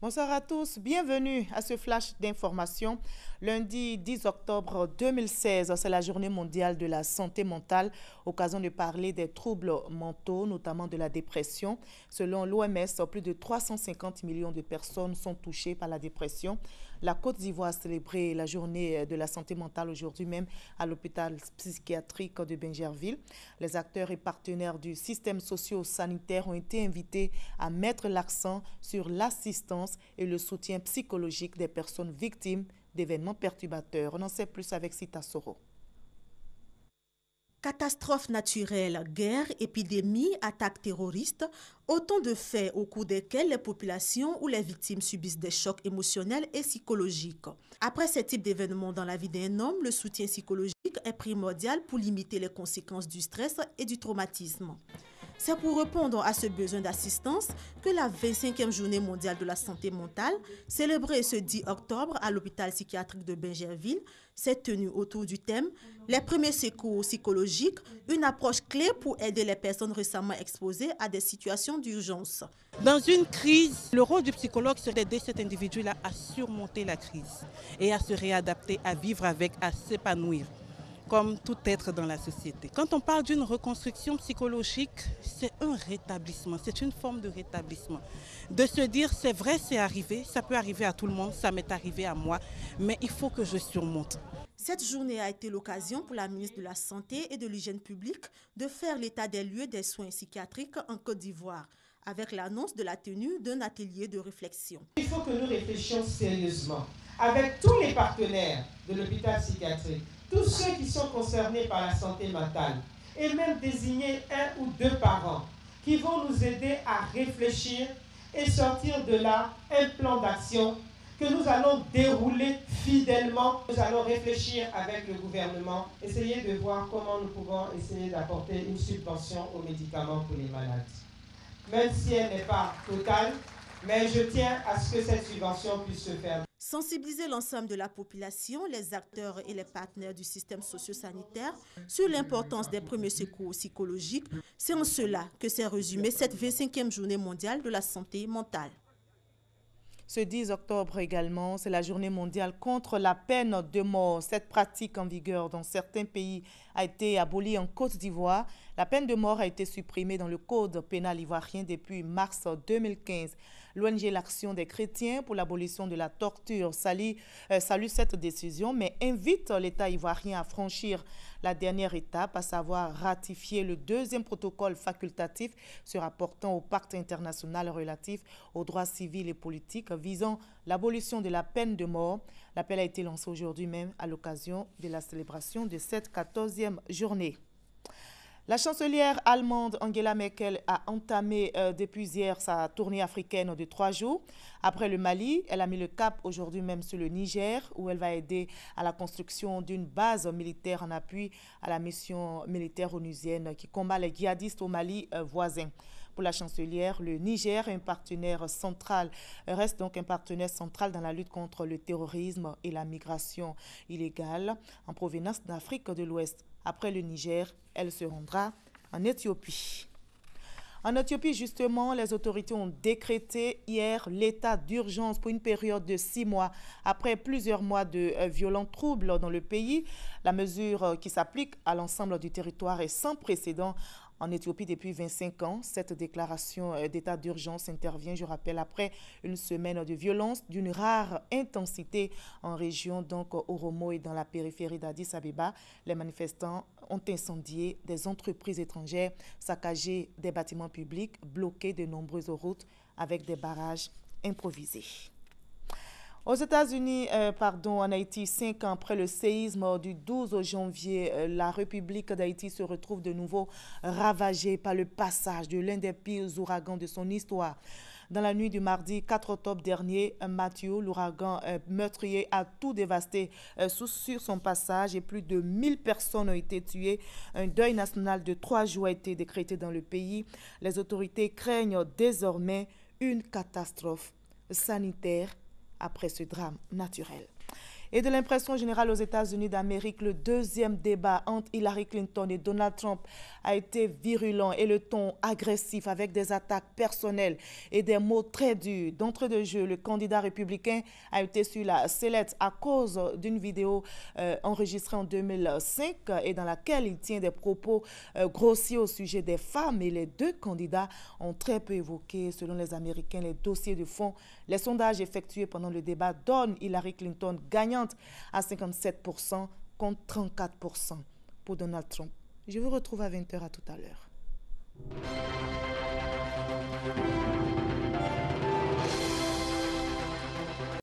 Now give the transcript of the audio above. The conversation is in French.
Bonsoir à tous, bienvenue à ce flash d'information. Lundi 10 octobre 2016, c'est la journée mondiale de la santé mentale, occasion de parler des troubles mentaux, notamment de la dépression. Selon l'OMS, plus de 350 millions de personnes sont touchées par la dépression. La Côte d'Ivoire a célébré la journée de la santé mentale aujourd'hui même à l'hôpital psychiatrique de Bingerville. Les acteurs et partenaires du système socio-sanitaire ont été invités à mettre l'accent sur l'assistance et le soutien psychologique des personnes victimes d'événements perturbateurs. On en sait plus avec Sita Soro. Catastrophes naturelles, guerres, épidémies, attaques terroristes, autant de faits au cours desquels les populations ou les victimes subissent des chocs émotionnels et psychologiques. Après ce type d'événements dans la vie d'un homme, le soutien psychologique est primordial pour limiter les conséquences du stress et du traumatisme. C'est pour répondre à ce besoin d'assistance que la 25e journée mondiale de la santé mentale, célébrée ce 10 octobre à l'hôpital psychiatrique de Bingerville, s'est tenue autour du thème « Les premiers secours psychologiques, une approche clé pour aider les personnes récemment exposées à des situations d'urgence ». Dans une crise, le rôle du psychologue, c'est d'aider cet individu-là à surmonter la crise et à se réadapter, à vivre avec, à s'épanouir, comme tout être dans la société. Quand on parle d'une reconstruction psychologique, c'est un rétablissement, c'est une forme de rétablissement. De se dire, c'est vrai, c'est arrivé, ça peut arriver à tout le monde, ça m'est arrivé à moi, mais il faut que je surmonte. Cette journée a été l'occasion pour la ministre de la Santé et de l'Hygiène publique de faire l'état des lieux des soins psychiatriques en Côte d'Ivoire, avec l'annonce de la tenue d'un atelier de réflexion. Il faut que nous réfléchissions sérieusement avec tous les partenaires de l'hôpital psychiatrique, tous ceux qui sont concernés par la santé mentale, et même désigner un ou deux parents qui vont nous aider à réfléchir et sortir de là un plan d'action que nous allons dérouler fidèlement. Nous allons réfléchir avec le gouvernement, essayer de voir comment nous pouvons essayer d'apporter une subvention aux médicaments pour les malades. Même si elle n'est pas totale, mais je tiens à ce que cette subvention puisse se faire. Sensibiliser l'ensemble de la population, les acteurs et les partenaires du système socio-sanitaire sur l'importance des premiers secours psychologiques, c'est en cela que s'est résumée cette 25e journée mondiale de la santé mentale. Ce 10 octobre également, c'est la journée mondiale contre la peine de mort. Cette pratique en vigueur dans certains pays a été abolie en Côte d'Ivoire. La peine de mort a été supprimée dans le code pénal ivoirien depuis mars 2015. L'ONG L'Action des chrétiens pour l'abolition de la torture salue cette décision, mais invite l'État ivoirien à franchir la dernière étape, à savoir ratifier le deuxième protocole facultatif se rapportant au pacte international relatif aux droits civils et politiques visant l'abolition de la peine de mort. L'appel a été lancé aujourd'hui même à l'occasion de la célébration de cette 14e journée. La chancelière allemande Angela Merkel a entamé depuis hier sa tournée africaine de 3 jours. Après le Mali, elle a mis le cap aujourd'hui même sur le Niger, où elle va aider à la construction d'une base militaire en appui à la mission militaire onusienne qui combat les djihadistes au Mali voisin. Pour la chancelière, le Niger reste donc un partenaire central dans la lutte contre le terrorisme et la migration illégale en provenance d'Afrique de l'Ouest. Après le Niger, elle se rendra en Éthiopie. En Éthiopie, justement, les autorités ont décrété hier l'état d'urgence pour une période de 6 mois. Après plusieurs mois de violents troubles dans le pays, la mesure qui s'applique à l'ensemble du territoire est sans précédent en Éthiopie depuis 25 ans. Cette déclaration d'état d'urgence intervient, je rappelle, après une semaine de violence d'une rare intensité en région, donc Oromo et dans la périphérie d'Addis Abeba. Les manifestants ont incendié des entreprises étrangères, saccagé des bâtiments publics, bloqué de nombreuses routes avec des barrages improvisés. Aux États-Unis, en Haïti, 5 ans après le séisme du 12 janvier, la République d'Haïti se retrouve de nouveau ravagée par le passage de l'un des pires ouragans de son histoire. Dans la nuit du mardi 4 octobre dernier, Matthew, l'ouragan meurtrier, a tout dévasté sur son passage et plus de 1000 personnes ont été tuées. Un deuil national de 3 jours a été décrété dans le pays. Les autorités craignent désormais une catastrophe sanitaire après ce drame naturel. Et de l'impression générale aux États-Unis d'Amérique, le deuxième débat entre Hillary Clinton et Donald Trump a été virulent et le ton agressif avec des attaques personnelles et des mots très durs. D'entrée de jeu, le candidat républicain a été sur la sellette à cause d'une vidéo enregistrée en 2005 et dans laquelle il tient des propos grossiers au sujet des femmes. Et les deux candidats ont très peu évoqué, selon les Américains, les dossiers de fond. Les sondages effectués pendant le débat donnent Hillary Clinton gagnante à 57% contre 34% pour Donald Trump. Je vous retrouve à 20h, à tout à l'heure.